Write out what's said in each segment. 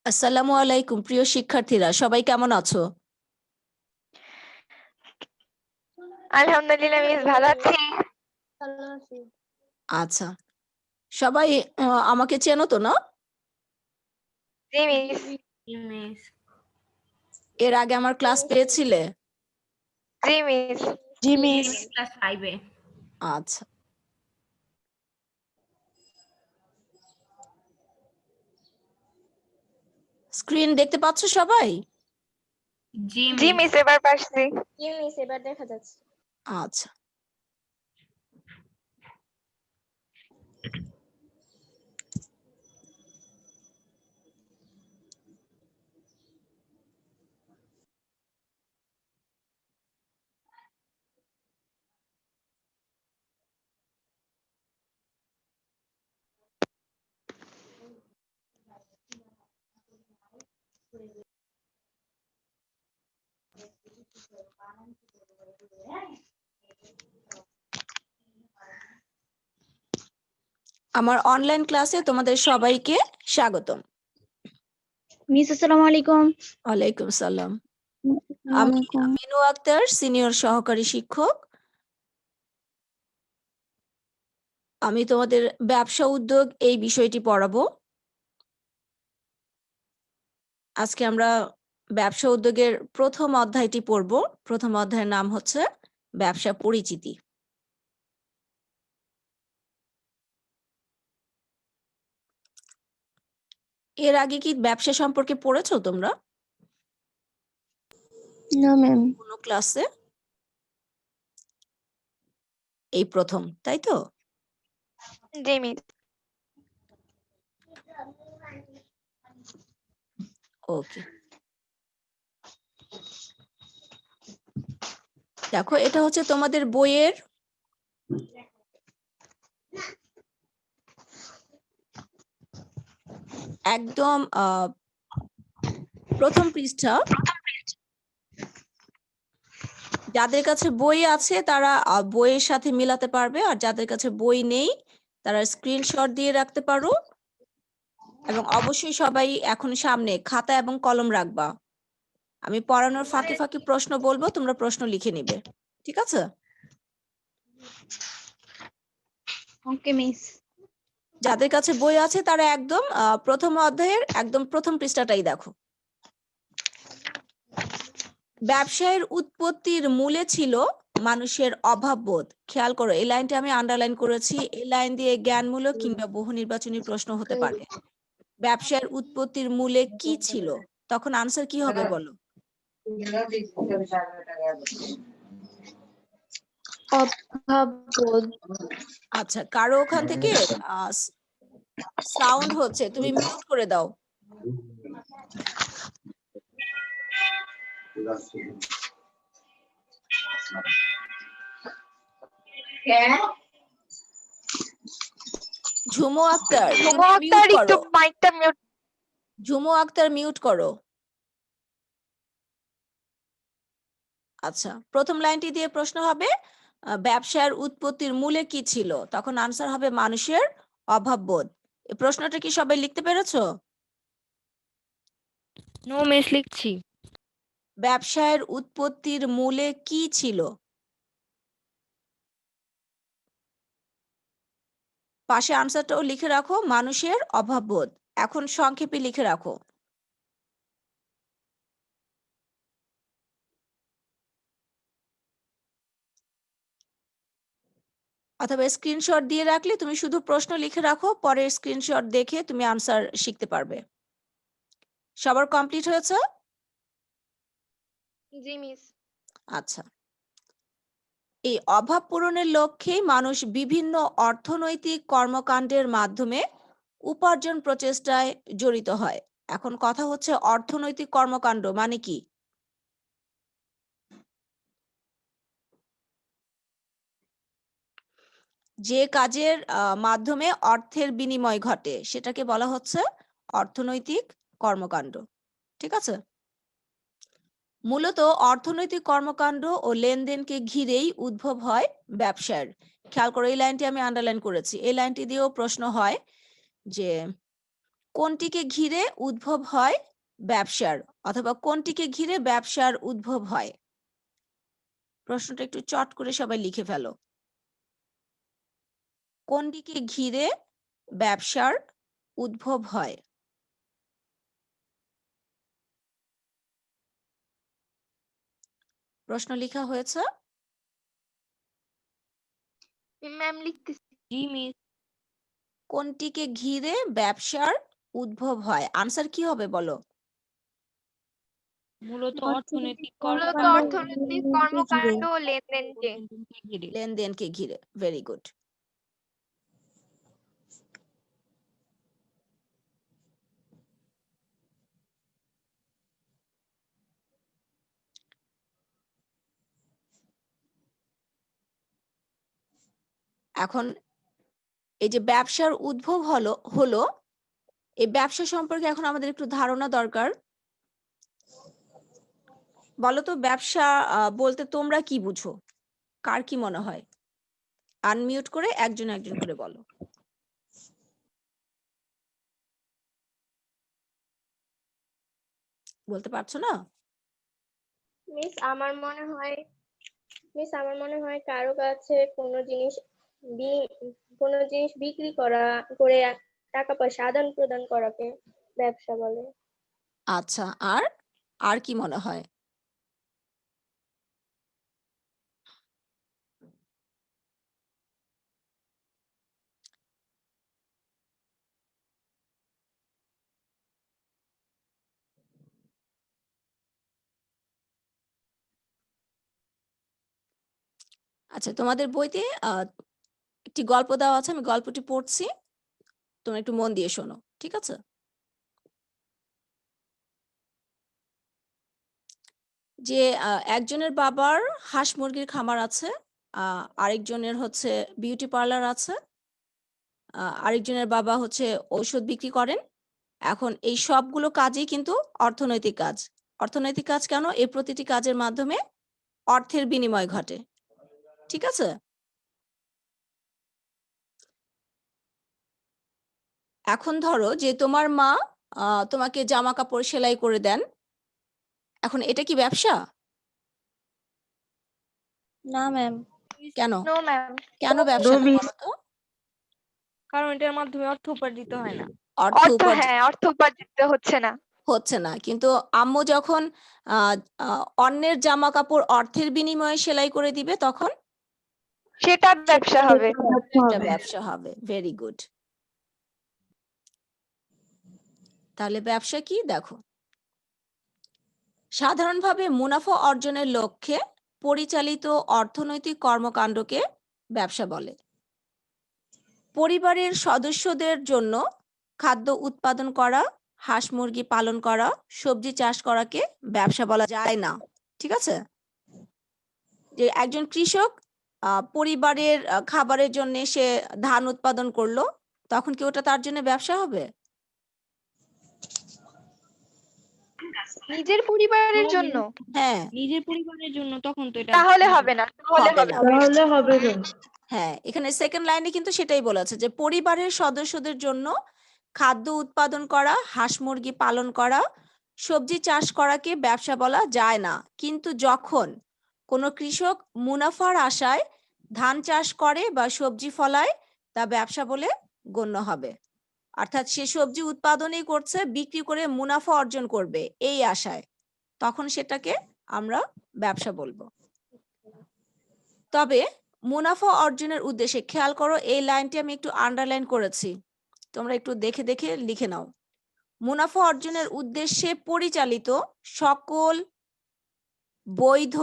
আসসালামু আলাইকুম প্রিয় শিক্ষার্থীরা, সবাই কেমন আছো? আলহামদুলিল্লাহ মিস, ভালো আছি। আচ্ছা, সবাই আমাকে চেনো তো না? জি মিস। এর আগে আমার ক্লাস পেয়েছিলে? জি মিস। জি মিস। ক্লাস 5 এ। আচ্ছা, স্ক্রিন দেখতে পাচ্ছ সবাই? জি জি মিস। মিস, এবার পারছি। জি মিস, এবার দেখা যাচ্ছে। আচ্ছা, আমার অনলাইন ক্লাসে তোমাদের সবাইকে স্বাগতম। মিস আসসালামু আলাইকুম। ওয়ালাইকুম সালাম। আমি মিনু আক্তার, সিনিয়র সহকারী শিক্ষক। আমি তোমাদের ব্যবসা উদ্যোগ এই বিষয়টি পড়াবো। আজকে আমরা ব্যবসা উদ্যোগের প্রথম অধ্যায়টি পড়ব। প্রথম অধ্যায়ের নাম হচ্ছে ব্যবসা পরিচিতি। এর আগে কি ব্যবসা সম্পর্কে পড়েছো তোমরা না ম্যাম। কোনো ক্লাসে? এই প্রথম, তাই তো? জি মিস। ওকে, দেখো এটা হচ্ছে তোমাদের বইয়ের একদম প্রথম পৃষ্ঠা। যাদের কাছে বই আছে তারা বইয়ের সাথে মিলাতে পারবে, আর যাদের কাছে বই নেই তারা স্ক্রিনশট দিয়ে রাখতে পারো। এবং অবশ্যই সবাই এখন সামনে খাতা এবং কলম রাখবা। আমি পড়ানোর ফাঁকে ফাঁকে প্রশ্ন বলবো, তোমরা প্রশ্ন লিখে নিবে, ঠিক আছে? ওকে মিস। যাদের কাছে বই আছে তারা একদম প্রথম অধ্যায়ের একদম প্রথম পৃষ্ঠাটাই দেখো। ব্যবসায়ের উৎপত্তির মূলে ছিল মানুষের অভাববোধ। খেয়াল করো, এই লাইনটা আমি আন্ডারলাইন করেছি। এই লাইন দিয়ে জ্ঞানমূলক কিংবা বহু নির্বাচনী প্রশ্ন হতে পারে। ব্যবসায়ের উৎপত্তির মূলে কি ছিল? তখন আনসার কি হবে বলো? অভাববোধ। আচ্ছা, কারো ওখান থেকে সাউন্ড হচ্ছে, তুমি মিউট করে দাও। ঝুমু আক্তার, ঝুমু তুমি মিউট আক্তার, একটু করো। মাইকটা মিউট। ঝুমু আক্তার মিউট করো। আচ্ছা, প্রথম লাইনটি দিয়ে প্রশ্ন হবে ব্যবসার উৎপত্তির মূলে কি ছিল? তখন আনসার হবে মানুষের অভাববোধ। এই প্রশ্নটা কি সবাই লিখতে পেরেছো? নো মিস, লিখছি। ব্যবসায়ের উৎপত্তির মূলে কি ছিল? পাশে আনসারটাও লিখে রাখো, মানুষের অভাববোধ। এখন সংক্ষেপে লিখে রাখো। অথবা স্ক্রিনশট দিয়ে রাখলে তুমি শুধু প্রশ্ন লিখে রাখো, পরে স্ক্রিনশট দেখে তুমি আনসার শিখতে পারবে। সবার কমপ্লিট হয়েছে? জি মিস। আচ্ছা, এই অভাব পূরণের লক্ষ্যে মানুষ বিভিন্ন অর্থনৈতিক কর্মকাণ্ডের মাধ্যমে উপার্জন প্রচেষ্টায় জড়িত হয়। এখন কথা হচ্ছে অর্থনৈতিক কর্মকাণ্ড মানে কি? যে কাজের মাধ্যমে অর্থের বিনিময় ঘটে সেটাকে বলা হচ্ছে অর্থনৈতিক কর্মকাণ্ড, ঠিক আছে? মূলত অর্থনৈতিক কর্মকাণ্ড ও লেনদেনকে ঘিরেই উদ্ভব হয় ব্যবসার। খেয়াল করো, এই লাইনটি আমি আন্ডারলাইন করেছি। এই লাইনটি দিয়েও প্রশ্ন হয় যে কোনটিকে ঘিরে উদ্ভব হয় ব্যবসার, অথবা কোনটিকে ঘিরে ব্যবসার উদ্ভব হয়? প্রশ্নটা একটু চট করে সবাই লিখে ফেলো। কোনটিকে ঘিরে ব্যবসার উদ্ভব হয়? প্রশ্ন লেখা হয়েছে? ম্যাম লিখতেছি। জি মিস। কোনটিকে ঘিরে ব্যবসার উদ্ভব হয়? আনসার কি হবে বলো? মূলত অর্থনৈতিক মূলত অর্থনৈতিক কর্মকাণ্ড ও লেনদেনকে কর্মকাণ্ডকে ঘিরে। লেনদেনকে ঘিরে। Very good. এখন এই যে ব্যবসার উদ্ভব হলো এই ব্যবসা সম্পর্কে এখন আমাদের একটু ধারণা দরকার। বলো তো ব্যবসা বলতে তোমরা কি বুঝো? কার কি মনে হয়? আনমিউট করে একজন একজন করে বলো। বলতে পারছো না? মিস আমার মনে হয় কারো কাছে কোনো জিনিস বিক্রি করে টাকা পয়সা আদান প্রদান করাকে ব্যবসা বলে। আচ্ছা, আর কি মনে হয়? আচ্ছা, তোমাদের বইতে একটি গল্প দেওয়া আছে, আমি গল্পটি পড়ছি, তোমরা একটু মন দিয়ে শোনো, ঠিক আছে? যে একজনের বাবার হাঁস মুরগির খামার আছে, আরেকজনের হচ্ছে বিউটি পার্লার আছে, আরেকজনের বাবা হচ্ছে ঔষধ বিক্রি করেন। এখন এই সবগুলো কাজই কিন্তু অর্থনৈতিক কাজ। অর্থনৈতিক কাজ কেন? এই প্রতিটি কাজের মাধ্যমে অর্থের বিনিময় ঘটে, ঠিক আছে? এখন ধরো যে তোমার মা তোমাকে জামা কাপড় সেলাই করে দেন, এখন এটা কি ব্যবসা? না ম্যাম। কেন? নো ম্যাম, কেন ব্যবসা না বলো তো? কারণ এটার মাধ্যমে অর্থ উপার্জিত হয় না। অর্থ অর্থ উপার্জিত হচ্ছে না। হচ্ছে না, কিন্তু আম্মু যখন অন্যের জামা কাপড় অর্থের বিনিময়ে সেলাই করে দিবে তখন সেটা ব্যবসা হবে। এটা ব্যবসা হবে। Very good. তাহলে ব্যবসা কি দেখো, সাধারণভাবে মুনাফা অর্জনের লক্ষ্যে পরিচালিত অর্থনৈতিক কর্মকাণ্ডকে ব্যবসা বলে। পরিবারের সদস্যদের জন্য খাদ্য উৎপাদন করা, হাঁস মুরগি পালন করা, সবজি চাষ করাকে ব্যবসা বলা যায় না, ঠিক আছে? যে একজন কৃষক পরিবারের খাবারের জন্য সে ধান উৎপাদন করলো, তখন কি ওটা তার জন্য ব্যবসা হবে? নিজের পরিবারের জন্য হ্যাঁ, নিজের পরিবারের জন্য তখন তো এটা তাহলে হবে না। হবে না। হ্যাঁ, এখানে সেকেন্ড লাইনে কিন্তু সেটাই বলেছে যে পরিবারের সদস্যদের জন্য খাদ্য উৎপাদন করা, হাঁস মুরগি পালন করা, সবজি চাষ করাকে ব্যবসা বলা যায় না। কিন্তু যখন কোনো কৃষক মুনাফার আশায় ধান চাষ করে বা সবজি ফলায়, তা ব্যবসা বলে গণ্য হবে। অর্থাৎ সে সবজি উৎপাদনই করছে, বিক্রি করে মুনাফা অর্জন করবে এই আশায়, তখন সেটাকে আমরা ব্যবসা বলবো। তবে মুনাফা অর্জনের উদ্দেশ্যে, খেয়াল করো এই লাইনটি আমি একটু আন্ডারলাইন করেছি, তোমরা একটু দেখে দেখে লিখে নাও। মুনাফা অর্জনের উদ্দেশ্যে পরিচালিত সকল বৈধ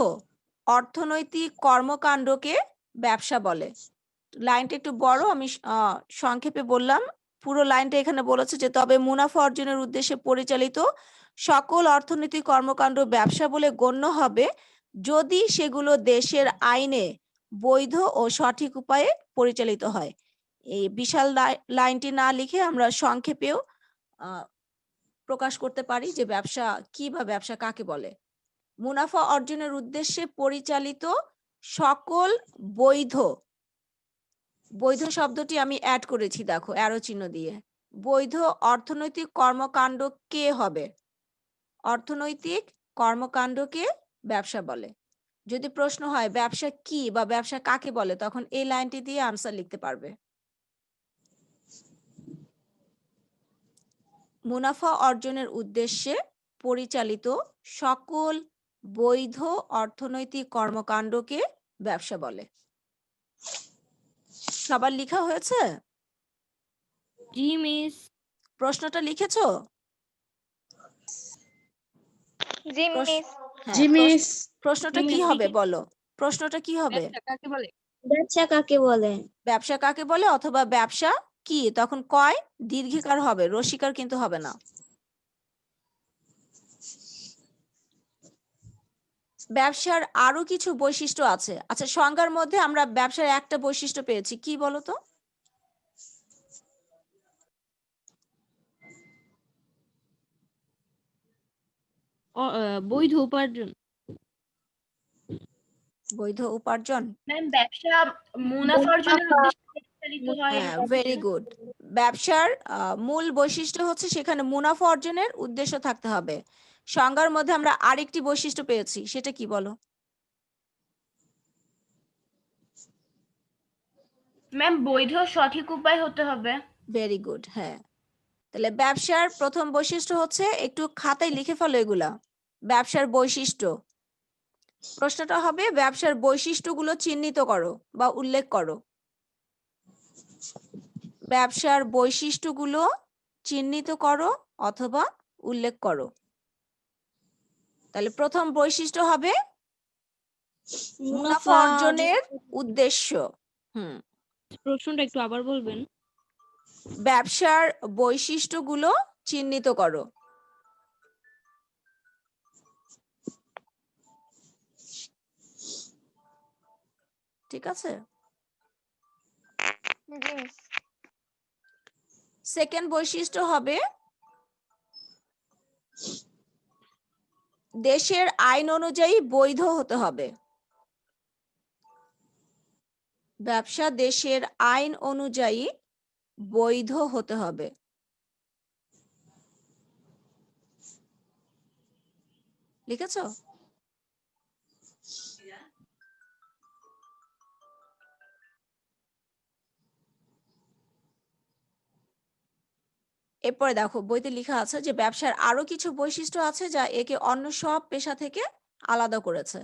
অর্থনৈতিক কর্মকাণ্ডকে ব্যবসা বলে। লাইনটা একটু বড়, আমি সংক্ষেপে বললাম। পুরো লাইনটা এখানে বলেছে যে তবে মুনাফা অর্জনের উদ্দেশ্যে পরিচালিত সকল অর্থনৈতিক কর্মকাণ্ড ব্যবসা বলে গণ্য হবে যদি সেগুলো দেশের আইনে বৈধ ও সঠিক উপায়ে পরিচালিত হয়। এই বিশাল লাইনটি না লিখে আমরা সংক্ষেপেও প্রকাশ করতে পারি যে ব্যবসা কি বা ব্যবসা কাকে বলে। মুনাফা অর্জনের উদ্দেশ্যে পরিচালিত সকল বৈধ শব্দটি আমি অ্যাড করেছি, দেখো অ্যারো চিহ্ন দিয়ে। বৈধ অর্থনৈতিক কর্মকাণ্ড কে হবে? অর্থনৈতিক কর্মকাণ্ডকে ব্যবসা বলে। যদি প্রশ্ন হয় ব্যবসা কি বা ব্যবসা কাকে বলে, তখন এই লাইনটি দিয়ে আনসার লিখতে পারবে। মুনাফা অর্জনের উদ্দেশ্যে পরিচালিত সকল বৈধ অর্থনৈতিক কর্মকাণ্ডকে ব্যবসা বলে। সবার লেখা হয়েছে? জি মিস। প্রশ্নটা লিখেছো? জি প্রশ্ন- মিস। হ্যাঁ, জি মিস। প্রশ্নটা কি হবে বলো? প্রশ্নটা কি হবে? কাকে বলে? ব্যবসা কাকে বলে? ব্যবসা কাকে বলে অথবা ব্যবসা কি, তখন কয় দীর্ঘিকার হবে, রসিকার কিন্তু হবে না। ব্যবসার আরো কিছু বৈশিষ্ট্য আছে। আচ্ছা, সংজ্ঞার মধ্যে আমরা ব্যবসার একটা বৈশিষ্ট্য পেয়েছি, কি বলো তো? বৈধ উপার্জন। বৈধ উপার্জন। ম্যাম ব্যবসা মুনাফা অর্জনের উদ্দেশ্যে পরিচালিত হয়। হ্যাঁ, ভেরি গুড। ব্যবসার মূল বৈশিষ্ট্য হচ্ছে সেখানে মুনাফা অর্জনের উদ্দেশ্য থাকতে হবে। সংজ্ঞার মধ্যে আমরা আরেকটি বৈশিষ্ট্য পেয়েছি, সেটা কি বলো? ম্যাম বৈধ সঠিক উপায় হতে হবে। Very good. হ্যাঁ, তাহলে ব্যবসার প্রথম বৈশিষ্ট্য হচ্ছে, একটু খাতায় লিখে ফেলো এগুলা, ব্যবসার বৈশিষ্ট্য। প্রশ্নটা হবে ব্যবসার বৈশিষ্ট্যগুলো চিহ্নিত করো বা উল্লেখ করো। ব্যবসার বৈশিষ্ট্যগুলো চিহ্নিত করো অথবা উল্লেখ করো। তাহলে প্রথম বৈশিষ্ট্য হবে মুনাফা অর্জনের উদ্দেশ্য। প্রশ্নটা একটু আবার বলবেন? ব্যবসার বৈশিষ্ট্যগুলো চিহ্নিত করো। ঠিক আছে। জি মিস। সেকেন্ড বৈশিষ্ট্য হবে দেশের আইন অনুযায়ী বৈধ হতে হবে। ব্যবসা দেশের আইন অনুযায়ী বৈধ হতে হবে। লিখেছো? এরপরে দেখো বইতে লেখা আছে যে ব্যবসার আরো কিছু বৈশিষ্ট্য আছে যা একে অন্য সব পেশা থেকে আলাদা করেছে।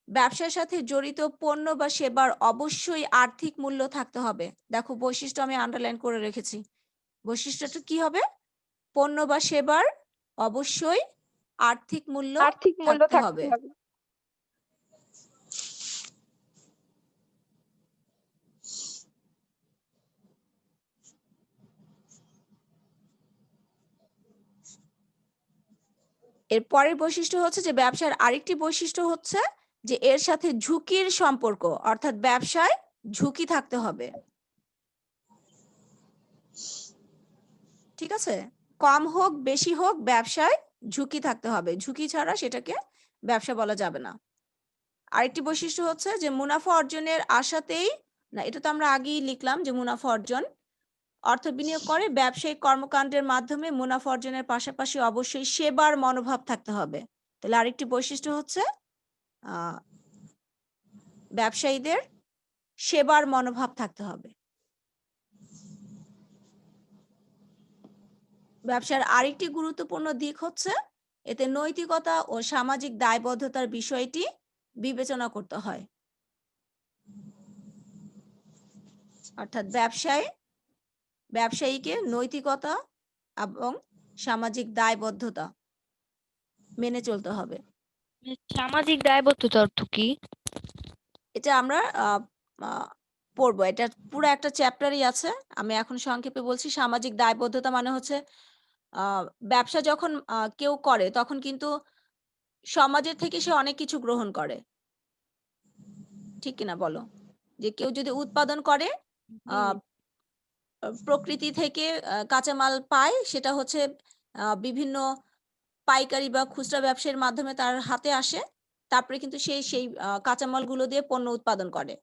ব্যবসার সাথে জড়িত পণ্য বা সেবার অবশ্যই আর্থিক মূল্য থাকতে হবে। দেখো বৈশিষ্ট্য আমি আন্ডারলাইন করে রেখেছি। বৈশিষ্ট্যটা কি হবে? পণ্য বা সেবার অবশ্যই আর্থিক মূল্য থাকতে হবে। এর পরের বৈশিষ্ট্য হচ্ছে যে ব্যবসার আরেকটি বৈশিষ্ট্য হচ্ছে যে এর সাথে ঝুঁকির সম্পর্ক, অর্থাৎ ব্যবসায় ঝুঁকি থাকতে হবে। ঠিক আছে, কম হোক বেশি হোক ব্যবসায় ঝুঁকি থাকতে হবে। ঝুঁকি ছাড়া সেটাকে ব্যবসা বলা যাবে না। আরেকটি বৈশিষ্ট্য হচ্ছে যে মুনাফা অর্জনের আশাতেই, না এটা তো আমরা আগেই লিখলাম যে মুনাফা অর্জন, অর্থ বিনিয়োগ করে ব্যবসায়িক কর্মকাণ্ডের মাধ্যমে মুনাফা অর্জনের পাশাপাশি অবশ্যই সেবার মনোভাব থাকতে হবে। তাহলে আরেকটি বৈশিষ্ট্য হচ্ছে ব্যবসায়ীদের সেবার মনোভাব থাকতে হবে। ব্যবসার আরেকটি গুরুত্বপূর্ণ দিক হচ্ছে এতে নৈতিকতা ও সামাজিক দায়বদ্ধতার বিষয়টি বিবেচনা করতে হয়। অর্থাৎ ব্যবসায়ীকে নৈতিকতা এবং সামাজিক দায়বদ্ধতা মেনে চলতে হবে। সামাজিক দায়বদ্ধতা অর্থ কি? এটা আমরা পড়বো, এটা পুরো একটা চ্যাপ্টারই আছে। আমি এখন সংক্ষেপে বলছি। সামাজিক দায়বদ্ধতা মানে হচ্ছে ব্যবসা যখন কেউ করে তখন কিন্তু সমাজের থেকে সে অনেক কিছু গ্রহণ করে। ঠিক কিনা বলো? যে কেউ যদি উৎপাদন করে প্রকৃতি থেকে কাঁচামাল পায়, সেটা হচ্ছে বিভিন্ন পাইকারি বা খুচরা ব্যবসায়ীর মাধ্যমে তার হাতে আসে, তারপরে কিন্তু সেই কাঁচামালগুলো দিয়ে পণ্য উৎপাদন করে।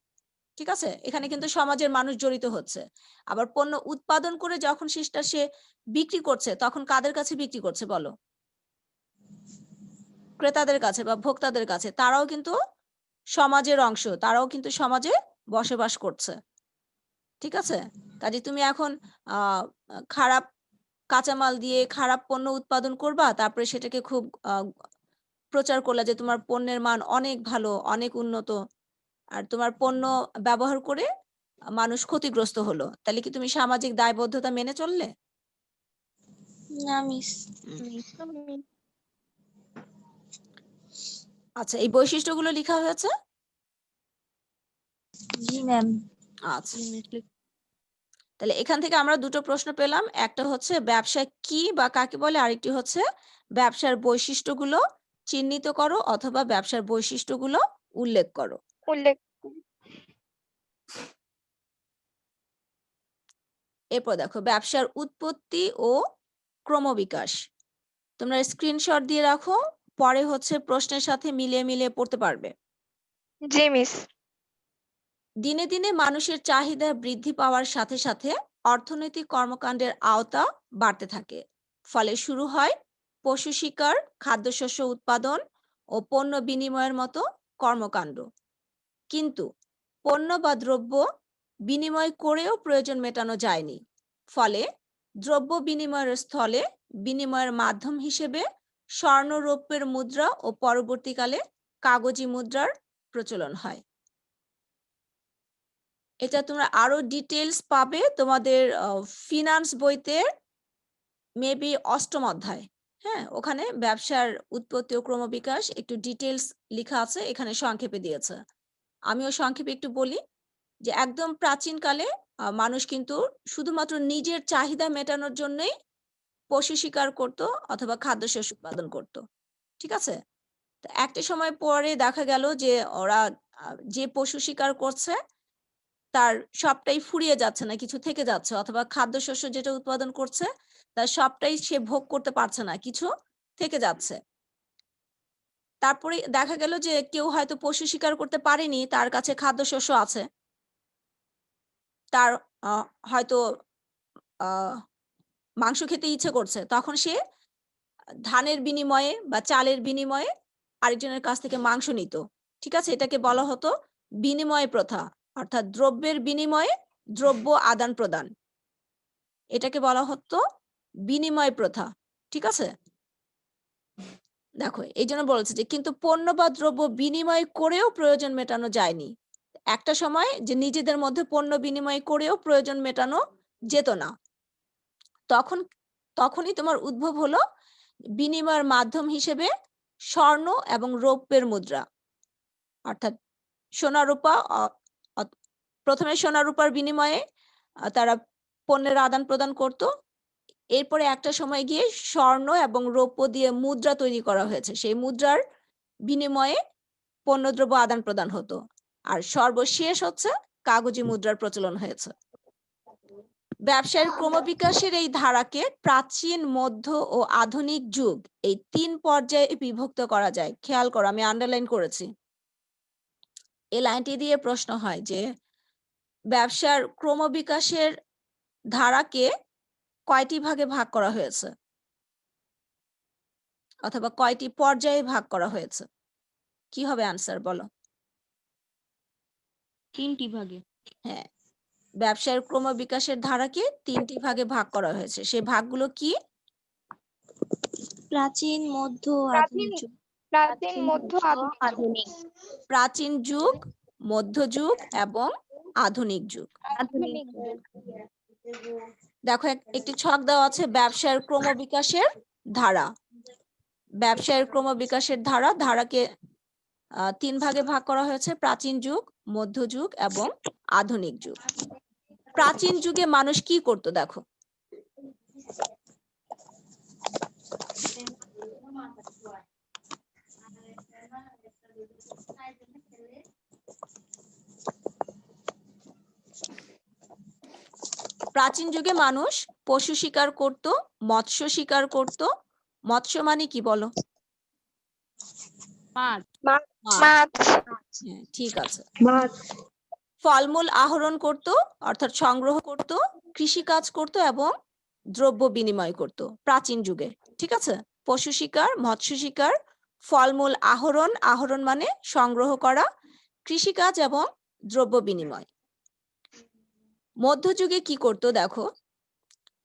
ঠিক আছে, এখানে কিন্তু সমাজের মানুষ জড়িত হচ্ছে। আবার পণ্য উৎপাদন করে যখন সেটা সে বিক্রি করছে তখন কাদের কাছে বিক্রি করছে বলো? ক্রেতাদের কাছে বা ভোক্তাদের কাছে। তারাও কিন্তু সমাজের অংশ, তারাও কিন্তু সমাজে বসবাস করছে। ঠিক আছে, কাজে তুমি এখন খারাপ কাঁচামাল দিয়ে খারাপ পণ্য উৎপাদন করবা, তারপরে সেটাকে খুব প্রচার করলা যে তোমার পণ্যের মান অনেক ভালো, অনেক উন্নত, আর তোমার পণ্য ব্যবহার করে মানুষ ক্ষতিগ্রস্ত হলো, তাহলে কি তুমি সামাজিক দায়বদ্ধতা মেনে চললে? না মিস। আচ্ছা, এই বৈশিষ্ট্যগুলো লেখা হয়েছে? জি ম্যাম। আচ্ছা, তাহলে এখান থেকে আমরা দুটো প্রশ্ন পেলাম, একটা হচ্ছে ব্যবসা কি বা কাকে বলে, আরেকটি হচ্ছে ব্যবসার বৈশিষ্ট্যগুলো চিহ্নিত করো অথবা ব্যবসার বৈশিষ্ট্যগুলো উল্লেখ করো। উল্লেখ। এরপর দেখো ব্যবসার উৎপত্তি ও ক্রমবিকাশ। তোমরা স্ক্রিনশট দিয়ে রাখো, পরে হচ্ছে প্রশ্নের সাথে মিলিয়ে মিলিয়ে পড়তে পারবে। জি মিস। দিনে দিনে মানুষের চাহিদা বৃদ্ধি পাওয়ার সাথে সাথে অর্থনৈতিক কর্মকাণ্ডের আওতা বাড়তে থাকে। ফলে শুরু হয় পশু শিকার, খাদ্যশস্য উৎপাদন ও পণ্য বিনিময়ের মতো কর্মকাণ্ড। কিন্তু পণ্য বা দ্রব্য বিনিময় করেও প্রয়োজন মেটানো যায়নি। ফলে দ্রব্য বিনিময়ের স্থলে বিনিময়ের মাধ্যম হিসেবে স্বর্ণ রৌপ্যের মুদ্রা ও পরবর্তীকালে কাগজি মুদ্রার প্রচলন হয়। এটা তোমরা আরো ডিটেলস পাবে তোমাদের ফিনান্স বইতে, মেবি ৮ম অধ্যায়। হ্যাঁ, ওখানে ব্যবসার উৎপত্তি ও ক্রমবিকাশ একটু ডিটেলস লেখা আছে, এখানে সংক্ষেপে দিয়েছে। আমিও সংক্ষেপে একটু বলি যে একদম প্রাচীনকালে মানুষ কিন্তু শুধুমাত্র নিজের চাহিদা মেটানোর জন্যই পশু শিকার করত অথবা খাদ্যশস্য উৎপাদন করত। ঠিক আছে, তো একটা সময় পরে দেখা গেল যে ওরা যে পশু শিকার করছে তার সবটাই ফুরিয়ে যাচ্ছে না, কিছু থেকে যাচ্ছে, অথবা খাদ্যশস্য যেটা উৎপাদন করছে তার সবটাই সে ভোগ করতে পারছে না, কিছু থেকে যাচ্ছে। তারপরে দেখা গেল যে কেউ হয়তো পশু শিকার করতে পারেনি, তার কাছে খাদ্যশস্য আছে, তার হয়তো মাংস খেতে ইচ্ছে করছে, তখন সে ধানের বিনিময়ে বা চালের বিনিময়ে আরেকজনের কাছ থেকে মাংস নিত। ঠিক আছে, এটাকে বলা হতো বিনিময় প্রথা, অর্থাৎ দ্রব্যের বিনিময়ে দ্রব্য আদান প্রদান, এটাকে বলা হতো বিনিময় প্রথা। ঠিক আছে, দেখো এই জন্য বলেছে যে কিন্তু পণ্য বা দ্রব্য বিনিময় করেও প্রয়োজন মেটানো যায়নি। একটা সময় যে নিজেদের মধ্যে পণ্য বিনিময় করেও প্রয়োজন মেটানো যেত না, তখনই তোমার উদ্ভব হলো বিনিময়ের মাধ্যম হিসেবে স্বর্ণ এবং রৌপ্যের মুদ্রা, অর্থাৎ সোনা রূপা। প্রথমে সোনা রূপার বিনিময়ে তারা পণ্যের আদান প্রদান করত, এরপরে একটা সময় গিয়ে স্বর্ণ এবং রৌপ্য দিয়ে মুদ্রা তৈরি করা হয়েছে, সেই মুদ্রার বিনিময়ে পণ্যদ্রব্য আদান প্রদান হতো, আর সর্বশেষ হচ্ছে কাগজি মুদ্রার প্রচলন হয়েছে। ব্যবসায়ের ক্রমবিকাশের এই ধারাকে প্রাচীন, মধ্য ও আধুনিক যুগ, এই 3 পর্যায়ে বিভক্ত করা যায়। খেয়াল করো, আমি আন্ডারলাইন করেছি। এই লাইনটি দিয়ে প্রশ্ন হয় যে ব্যবসার ক্রমবিকাশের ধারাকে কয়টি ভাগে ভাগ করা হয়েছে অথবা কয়টি পর্যায়ে ভাগ করা হয়েছে? কি হবে আনসার বলো? 3টি ভাগে। হ্যাঁ, ব্যবসার ক্রমবিকাশের ধারাকে 3টি ভাগে ভাগ করা হয়েছে। সেই ভাগগুলো কি? প্রাচীন, মধ্য, আধুনিক যুগ। প্রাচীন, মধ্য, আধুনিক। প্রাচীন যুগ, মধ্যযুগ এবং আধুনিক যুগ। আধুনিক যুগ। দেখো একটি ছক দেওয়া আছে, ব্যবসার ক্রমবিকাশের ধারা। ব্যবসায়ের ক্রমবিকাশের ধারাকে 3 ভাগে ভাগ করা হয়েছে: প্রাচীন যুগ, মধ্যযুগ এবং আধুনিক যুগ। প্রাচীন যুগে মানুষ কি করত দেখো। প্রাচীন যুগে মানুষ পশু শিকার করত, মৎস্য শিকার করত। মৎস্য মানে কি বলো? মাছ। মাছ। হ্যাঁ, ঠিক আছে। ফলমূল আহরণ করত অর্থাৎ সংগ্রহ করত, কৃষিকাজ করত এবং দ্রব্য বিনিময় করত প্রাচীন যুগে। ঠিক আছে, পশু শিকার, মৎস্য শিকার, ফলমূল আহরণ, আহরণ মানে সংগ্রহ করা, কৃষিকাজ এবং দ্রব্য বিনিময়। মধ্যযুগে কি করত দেখো,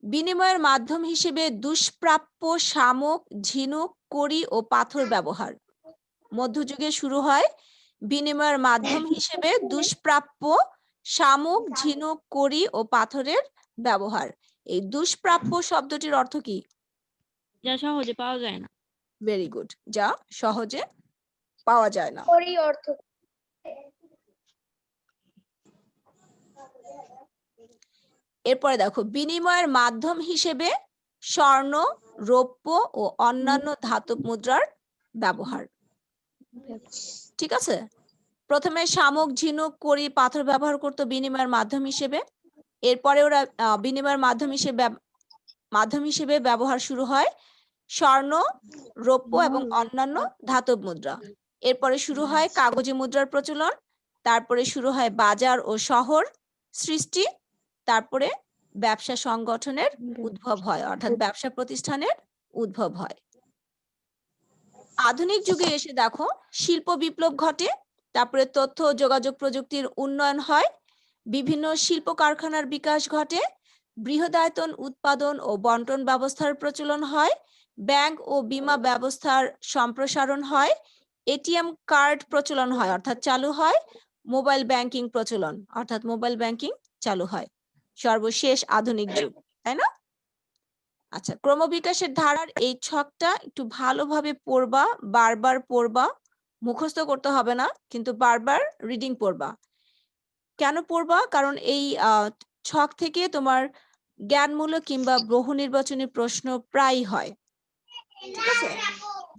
বিনিময়ের মাধ্যম হিসেবে দুষ্প্রাপ্য শামুক, ঝিনুক, কড়ি ও পাথর ব্যবহার। মধ্যযুগে শুরু হয় বিনিময়ের মাধ্যম হিসেবে দুষ্প্রাপ্য শামুক, ঝিনুক, কড়ি ও পাথরের ব্যবহার। এই দুষ্প্রাপ্য শব্দটির অর্থ কি? যা সহজে পাওয়া যায় না। ভেরি গুড, যা সহজে পাওয়া যায় না। করি অর্থ এরপরে দেখো, বিনিময়ের মাধ্যম হিসেবে স্বর্ণ, রৌপ্য ও অন্যান্য ধাতব মুদ্রার ব্যবহার। ঠিক আছে, প্রথমে শামুক, ঝিনুক, কড়ি, পাথর ব্যবহার করতো বিনিময়ের মাধ্যম হিসেবে। এরপরে ওরা বিনিময়ের মাধ্যম হিসেবে ব্যবহার শুরু হয় স্বর্ণ, রৌপ্য এবং অন্যান্য ধাতব মুদ্রা। এরপরে শুরু হয় কাগজে মুদ্রার প্রচলন, তারপরে শুরু হয় বাজার ও শহর সৃষ্টি, তারপরে ব্যবসা সংগঠনের উদ্ভব হয় অর্থাৎ ব্যবসা প্রতিষ্ঠানের উদ্ভব হয়। আধুনিক যুগে এসে দেখো শিল্প বিপ্লব ঘটে, তারপরে তথ্য ও যোগাযোগ প্রযুক্তির উন্নয়ন হয়, বিভিন্ন শিল্প কারখানার বিকাশ ঘটে, বৃহদায়তন উৎপাদন ও বন্টন ব্যবস্থার প্রচলন হয়, ব্যাংক ও বীমা ব্যবস্থার সম্প্রসারণ হয়, এটিএম কার্ড প্রচলন হয় অর্থাৎ চালু হয়, মোবাইল ব্যাংকিং প্রচলন অর্থাৎ মোবাইল ব্যাংকিং চালু হয়। সর্বশেষ আধুনিক যুগ, তাই না? আচ্ছা, ক্রমবিকাশের ধারার এই ছকটা একটু ভালোভাবে পড়বা, বারবার পড়বা, মুখস্থ করতে হবে না, কিন্তু বারবার রিডিং পড়বা। কেন পড়বা? কারণ এই ছক থেকে তোমার জ্ঞানমূলক কিংবা বহু নির্বাচনী প্রশ্ন প্রায় হয়। ঠিক আছে,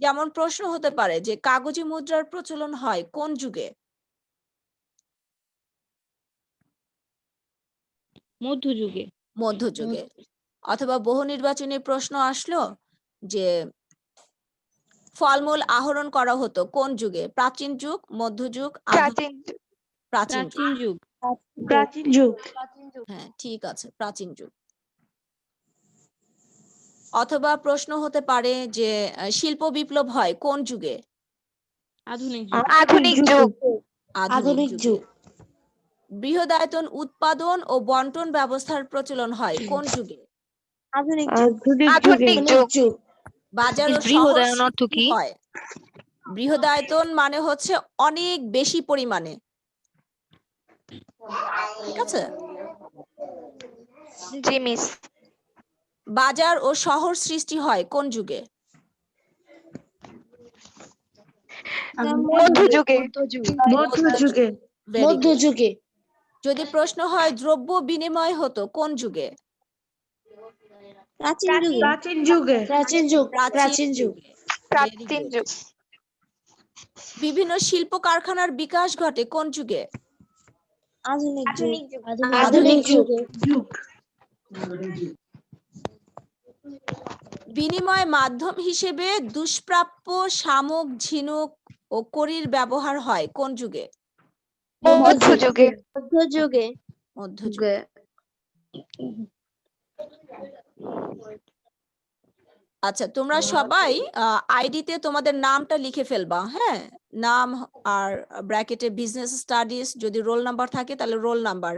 যেমন প্রশ্ন হতে পারে যে কাগজে মুদ্রার প্রচলন হয় কোন যুগে? মধ্যযুগে। মধ্যযুগে। অথবা বহু নির্বাচনী প্রশ্ন আসলো যে ফলমূল আহরণ করা হতো কোন যুগে? প্রাচীন যুগ, মধ্যযুগ, প্রাচীন প্রাচীন যুগ। প্রাচীন যুগ। প্রাচীন যুগ। হ্যাঁ, ঠিক আছে, প্রাচীন যুগ। অথবা প্রশ্ন হতে পারে যে শিল্প বিপ্লব হয় কোন যুগে? আধুনিক যুগ। আধুনিক যুগ। আধুনিক যুগ। বৃহদায়তন উৎপাদন ও বন্টন ব্যবস্থার প্রচলন হয় কোন যুগে? আধুনিক যুগ। আধুনিক যুগ। বাজার ও শহর বৃহদায়ন অর্থ সৃষ্টি কি? হয়। বৃহদায়তন মানে হচ্ছে অনেক বেশি পরিমাণে। ঠিক আছে, জি মিস। বাজার ও শহর সৃষ্টি হয় কোন যুগে? মধ্যযুগে। মধ্যযুগে। Very good. মধ্যযুগে। যদি প্রশ্ন হয় দ্রব্য বিনিময় হতো কোন যুগে? প্রাচীন যুগে। প্রাচীন যুগে। প্রাচীন যুগ। প্রাচীন যুগ। Very প্রাচীন good. যুগ। বিভিন্ন শিল্প কারখানার বিকাশ ঘটে কোন যুগে? আধুনিক যুগ। আধুনিক যুগ। যুগ। বিনিময় মাধ্যম হিসেবে দুষ্প্রাপ্য শামুক, ঝিনুক ও কড়ির ব্যবহার হয় কোন যুগে? মধ্যযুগে। মধ্যযুগে। মধ্যযুগে। আচ্ছা, তোমরা সবাই আইডিতে তোমাদের নামটা লিখে ফেলবা। হ্যাঁ, নাম আর ব্র্যাকেটে বিজনেস স্টাডিজ, যদি রোল নাম্বার থাকে তাহলে রোল নাম্বার।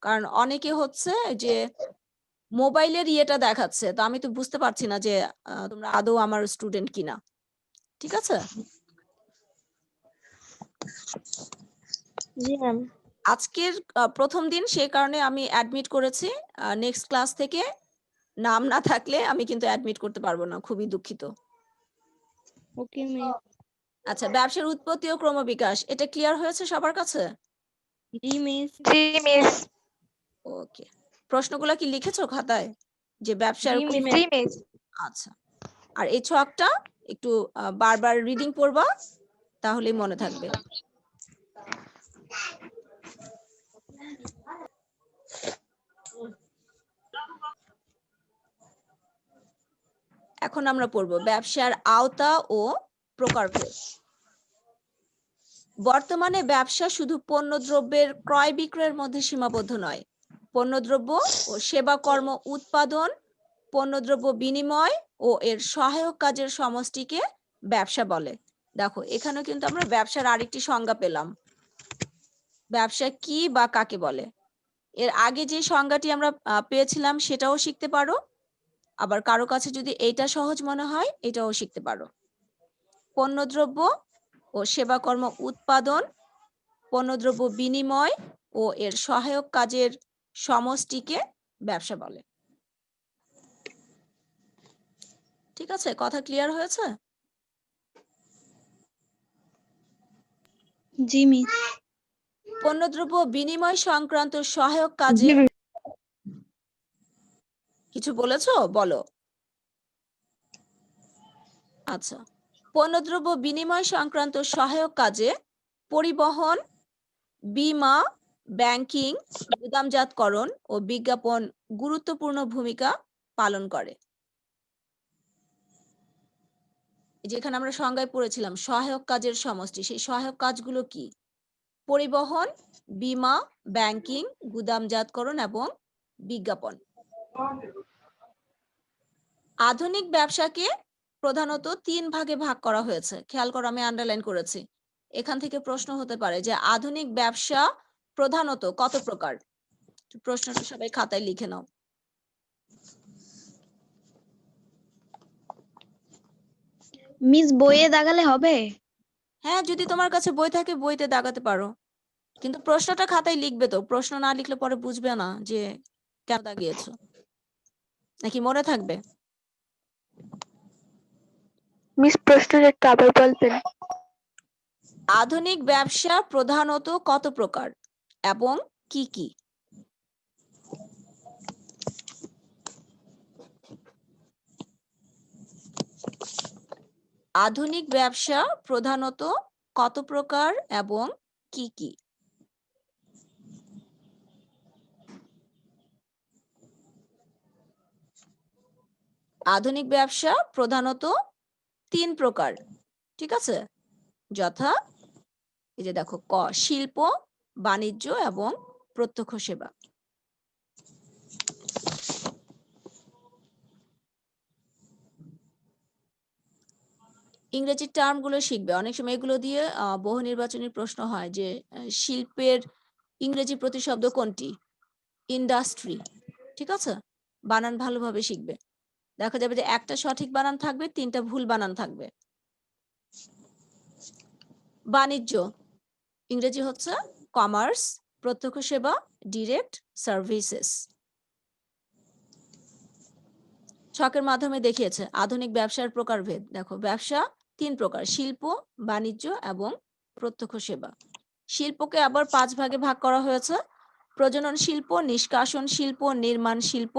কারণ অনেকে হচ্ছে যে মোবাইলের ইয়েটা দেখাচ্ছে, তো আমি তো বুঝতে পারছি না যে তোমরা আদৌ আমার স্টুডেন্ট কিনা। ঠিক আছে, জি ম্যাম। আজকের প্রথম দিন, সেই কারণে আমি অ্যাডমিট করেছি। নেক্সট ক্লাস থেকে নাম না থাকলে আমি কিন্তু অ্যাডমিট করতে পারবো না, খুবই দুঃখিত। ওকে মিস। আচ্ছা, ব্যবসার উৎপত্তি ও ক্রমবিকাশ, এটা ক্লিয়ার হয়েছে সবার কাছে? জি মিস। জি মিস। ওকে, প্রশ্নগুলো কি লিখেছো খাতায় যে ব্যবসার? জি মিস। জি মিস। আচ্ছা, আর এই ছকটা একটু বারবার রিডিং পড়বা, তাহলেই মনে থাকবে। এখন আমরা পড়বো ব্যবসার আওতা ও প্রকারভেদ। বর্তমানে ব্যবসা শুধু পণ্যদ্রব্যের ক্রয় বিক্রয়ের মধ্যে সীমাবদ্ধ নয়। পণ্যদ্রব্য ও সেবা কর্ম উৎপাদন, পণ্যদ্রব্য বিনিময় ও এর সহায়ক কাজের সমষ্টিকে ব্যবসা বলে। দেখো এখানেও কিন্তু আমরা ব্যবসার আরেকটি সংজ্ঞা পেলাম। ব্যবসা কি বা কাকে বলে। এর আগে যে সংজ্ঞাটি আমরা পেয়েছিলাম সেটাও শিখতে পারো, আবার কারো কাছে যদি এইটা সহজ মনে হয় এটাও শিখতে পারো। পণ্যদ্রব্য ও সেবাকর্ম উৎপাদন, পণ্যদ্রব্য বিনিময় ও এর সহায়ক কাজের সমষ্টিকে ব্যবসা বলে। ঠিক আছে, কথা ক্লিয়ার হয়েছে? জি মিস। পণ্যদ্রব্য বিনিময় সংক্রান্ত সহায়ক কাজে কিছু বলেছো, বলো। আচ্ছা, পণ্যদ্রব্য বিনিময় সংক্রান্ত সহায়ক কাজে পরিবহন, বীমা, ব্যাংকিং, গুদামজাতকরণ ও বিজ্ঞাপন গুরুত্বপূর্ণ ভূমিকা পালন করে। যেখানে আমরা সংজ্ঞায় পড়েছিলাম সহায়ক কাজের সমষ্টি, সেই সহায়ক কাজগুলো কি? পরিবহন, বীমা, ব্যাংকিং, গুদামজাতকরণ এবং বিজ্ঞাপন। আধুনিক ব্যবসাকে প্রধানত 3 ভাগে ভাগ করা হয়েছে। খেয়াল করো, আমি আন্ডারলাইন করেছি। এখান থেকে প্রশ্ন হতে পারে যে আধুনিক ব্যবসা প্রধানত কত প্রকার? প্রশ্নটা সবাই খাতায় লিখে নাও। মিস বইয়ে দাগালে হবে? হ্যাঁ, যদি তোমার কাছে বই থাকে বইতে দাগাতে পারো, কিন্তু প্রশ্নটা খাতায় লিখবে তো। প্রশ্ন না লিখলে পরে বুঝবে না যে কেন দাগিয়েছো, নাকি মনে থাকবে? মিস প্রশ্নটা একটু আবার বলবেন? আধুনিক ব্যবসা প্রধানত কত প্রকার এবং কি কি? আধুনিক ব্যবসা প্রধানত কত প্রকার এবং কি কি? আধুনিক ব্যবসা প্রধানত 3 প্রকার, ঠিক আছে? যথা, এই যে দেখো, ক শিল্প, বাণিজ্য এবং প্রত্যক্ষ সেবা। ইংরেজি টার্মগুলো শিখবে। অনেক সময় এগুলো দিয়ে বহু নির্বাচনী প্রশ্ন হয় যে শিল্পের ইংরেজি প্রতিশব্দ কোনটি? ইন্ডাস্ট্রি। ঠিক আছে, বানান ভালোভাবে শিখবে। দেখা যাবে যে একটা সঠিক বানান থাকবে, 3টা ভুল বানান থাকবে। বাণিজ্য ইংরেজি হচ্ছে কমার্স, প্রত্যক্ষ সেবা ডিরেক্ট সার্ভিসেস। ছকের মাধ্যমে দেখিয়েছে আধুনিক ব্যবসার প্রকারভেদ। দেখো, ব্যবসা 3 প্রকার: শিল্প, বাণিজ্য এবং প্রত্যক্ষ সেবা। শিল্পকে আবার 5 ভাগে ভাগ করা হয়েছে: প্রজনন শিল্প, নিষ্কাশন শিল্প, নির্মাণ শিল্প,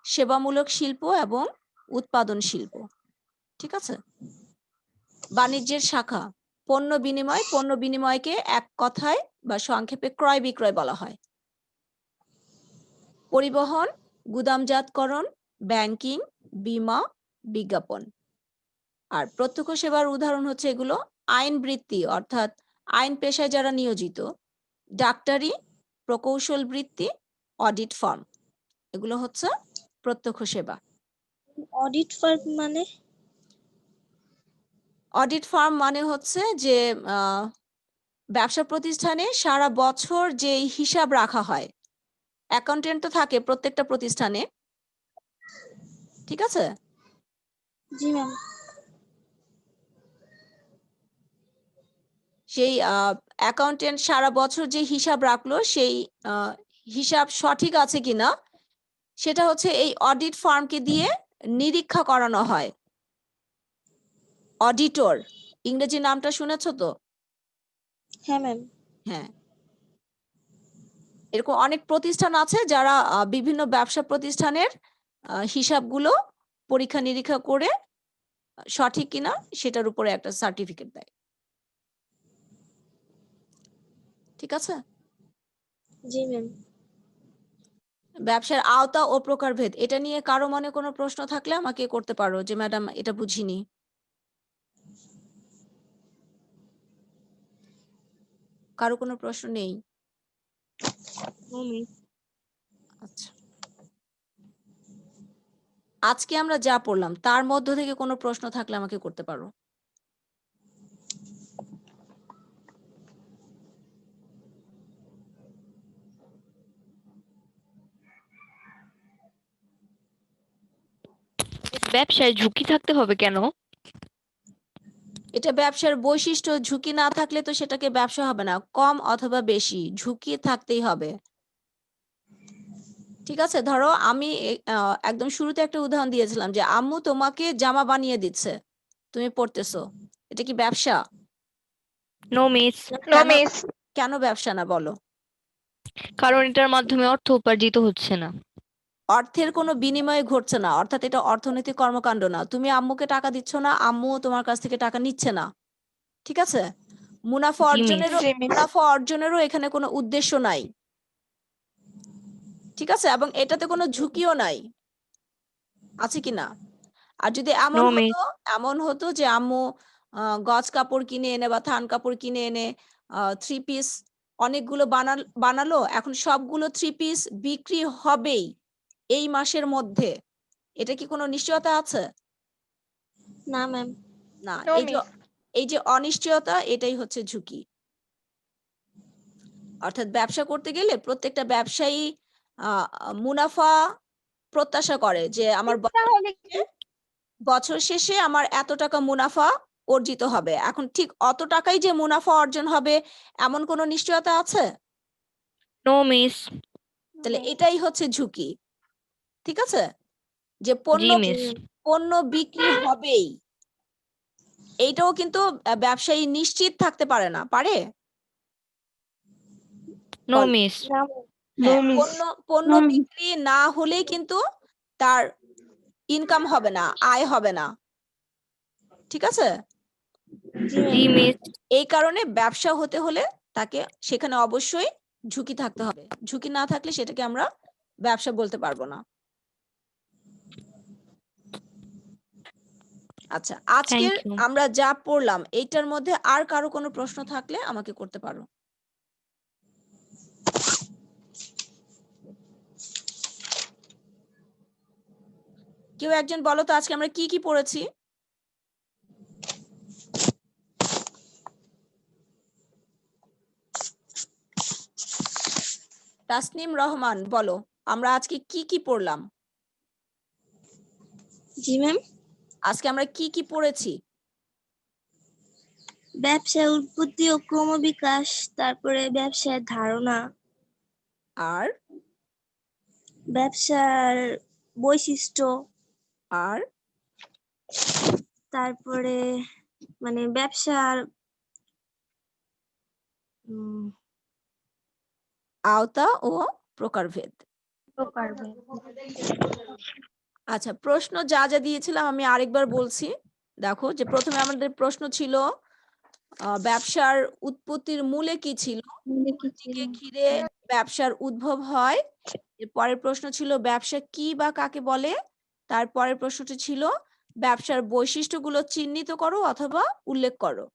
সেবামূলক শিল্প এবং উৎপাদন শিল্প। ঠিক আছে। বাণিজ্যের শাখা: পণ্য বিনিময়। পণ্য বিনিময়কে এক কথায় বা সংক্ষেপে ক্রয় বিক্রয় বলা হয়। পরিবহন, গুদামজাতকরণ, ব্যাংকিং, বীমা, বিজ্ঞাপন। আর প্রত্যক্ষ সেবার উদাহরণ হচ্ছে এগুলো: আইন বৃত্তি অর্থাৎ আইন পেশায় যারা নিয়োজিত, ডাক্তারি, প্রকৌশল বৃত্তি, অডিট ফার্ম, এগুলো হচ্ছে প্রত্যক্ষ সেবা। অডিট ফার্ম মানে? অডিট ফার্ম মানে হচ্ছে যে ব্যবসা প্রতিষ্ঠানে সারা বছর যে হিসাব রাখা হয়, অ্যাকাউন্টেন্ট তো থাকে প্রত্যেকটা প্রতিষ্ঠানে, ঠিক আছে? জি ম্যাম। সেই অ্যাকাউন্টেন্ট সারা বছর যে হিসাব রাখলো, সেই হিসাব সঠিক আছে কিনা সেটা হচ্ছে এই অডিট ফার্মকে দিয়ে নিরীক্ষা করানো হয়। অডিটর, ইংরেজি নামটা শুনেছো তো? হ্যাঁ ম্যাম। হ্যাঁ, এরকম অনেক প্রতিষ্ঠান আছে যারা বিভিন্ন ব্যবসা প্রতিষ্ঠানের হিসাবগুলো পরীক্ষা নিরীক্ষা করে সঠিক কিনা সেটার উপরে একটা সার্টিফিকেট দেয়। ঠিক আছে। জি ম্যাম। ব্যবসার আওতা ও প্রকারভেদ, এটা নিয়ে কারো মনে কোনো প্রশ্ন থাকলে আমাকে করতে পারো যে ম্যাডাম এটা বুঝিনি। কারো কোনো প্রশ্ন নেই? আচ্ছা, আজকে আমরা যা পড়লাম তার মধ্য থেকে কোনো প্রশ্ন থাকলে আমাকে করতে পারো। ব্যবসায় ঝুঁকি থাকতে হবে কেন? এটা ব্যবসার বৈশিষ্ট্য, ঝুঁকি না থাকলে তো সেটাকে ব্যবসা হবে না। কম অথবা বেশি ঝুঁকি থাকতেই হবে। ঠিক আছে, ধরো আমি একদম শুরুতে একটা উদাহরণ দিয়েছিলাম যে আম্মু তোমাকে জামা বানিয়ে দিচ্ছে, তুমি পড়তেছো, এটা কি ব্যবসা? নো মিস, নো কেন মিস। কেন ব্যবসা না বলো? কারণ এটার মাধ্যমে অর্থ উপার্জিত হচ্ছে না। অর্থের কোনো বিনিময় ঘটছে না, অর্থাৎ এটা অর্থনৈতিক কর্মকাণ্ড না। তুমি আম্মুকে টাকা দিচ্ছ না, আম্মুও তোমার কাছ থেকে টাকা নিচ্ছে না। ঠিক আছে, মুনাফা জি মিস। অর্জনেরও এখানে কোনো উদ্দেশ্য নাই। ঠিক আছে, এবং এটাতে কোনো ঝুঁকিও নাই, আছে কি না? আর যদি নো মিস। এমন হতো যে আম্মু গজ কাপড় কিনে এনে বা থান কাপড় কিনে এনে 3 পিস অনেকগুলো বানালো, এখন সবগুলো 3 পিস বিক্রি হবেই এই মাসের মধ্যে, এটা কি কোনো নিশ্চয়তা আছে? না ম্যাম। না। নো এই যে মিস। এই যে অনিশ্চয়তা, এটাই হচ্ছে ঝুঁকি। অর্থাৎ ব্যবসা করতে গেলে প্রত্যেকটা ব্যবসায়ী মুনাফা প্রত্যাশা করে যে আমার তাহলে কি? বছর শেষে আমার এত টাকা মুনাফা অর্জিত হবে। এখন ঠিক অত টাকাই যে মুনাফা অর্জন হবে এমন কোনো নিশ্চয়তা আছে? No miss. তাহলে এটাই হচ্ছে ঝুঁকি। ঠিক আছে, যে জি মিস। পণ্য বিক্রি হবেই, এইটাও কিন্তু ব্যবসায়ী নিশ্চিত থাকতে পারে না, পারে? নো বল। মিস। হ্যাঁ, পণ্য বিক্রি না হলেই কিন্তু তার ইনকাম হবে না, আয় হবে না। ঠিক আছে, জি মিস। এই কারণে ব্যবসা হতে হলে তাকে সেখানে অবশ্যই ঝুঁকি থাকতে হবে। ঝুঁকি না থাকলে সেটাকে আমরা ব্যবসা বলতে পারবো না। আচ্ছা, আজকের Thank you. আমরা যা পড়লাম এইটার মধ্যে আর কারো কোনো প্রশ্ন থাকলে আমাকে করতে পারো। কেউ একজন বলো তো আজকে আমরা কি কি পড়েছি? তাসনিম রহমান বলো, আমরা আজকে কি কি পড়লাম? জি ম্যাম। আজকে আমরা কি কি পড়েছি? ব্যবসার উৎপত্তি ও ক্রমবিকাশ, তারপরে ব্যবসার ধারণা, আর ব্যবসার বৈশিষ্ট্য, আর তারপরে মানে ব্যবসার আওতা ও প্রকারভেদ। আচ্ছা, প্রশ্ন যা যা দিয়েছিলাম আমি আরেকবার বলছি। দেখো, যে প্রথমে আমাদের প্রশ্ন ছিল ব্যবসার উৎপত্তির মূলে কি ছিল, উৎপত্তিকে ঘিরে ব্যবসার উদ্ভব হয়। এর পরের প্রশ্ন ছিল ব্যবসা কি বা কাকে বলে। তারপরের প্রশ্নটি ছিল ব্যবসার বৈশিষ্ট্যগুলো চিহ্নিত করো অথবা উল্লেখ করো।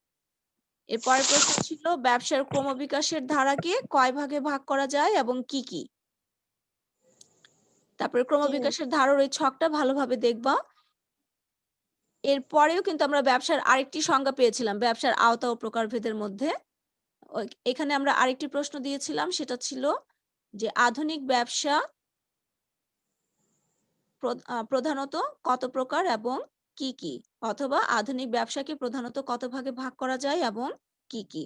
এর পরের প্রশ্ন ছিল ব্যবসার ক্রমবিকাশের ধারাকে কয় ভাগে ভাগ করা যায় এবং কি কি। তারপরে ক্রমবিকাশের ধারার ওই ছকটা ভালোভাবে দেখবা। এরপরেও কিন্তু আমরা ব্যবসার আরেকটি সংজ্ঞা পেয়েছিলাম ব্যবসার আওতা ও প্রকারভেদের মধ্যে। এখানে আমরা আরেকটি প্রশ্ন দিয়েছিলাম, সেটা ছিল যে আধুনিক ব্যবসা প্রধানত কত প্রকার এবং কি কি, অথবা আধুনিক ব্যবসাকে প্রধানত কত ভাগে ভাগ করা যায় এবং কি কি।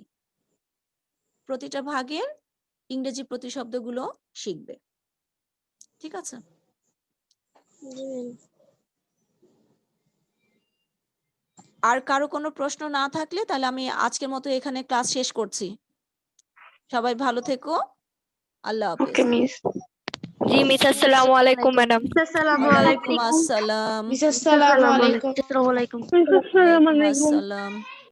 প্রতিটা ভাগের ইংরেজি প্রতিশব্দগুলো শিখবে। ঠিক আছে, জি ম্যাম। আর কারো কোনো প্রশ্ন না থাকলে তাহলে আমি আজকের মতো এখানে ক্লাস শেষ করছি। সবাই ভালো থেকো, আল্লাহ হাফেজ। ওকে মিস। জি মিস, আসসালামু আলাইকুম ম্যাডাম। ওয়ালাইকুম আসসালাম। আসসালামু আলাইকুম। ওয়ালাইকুম আসসালাম।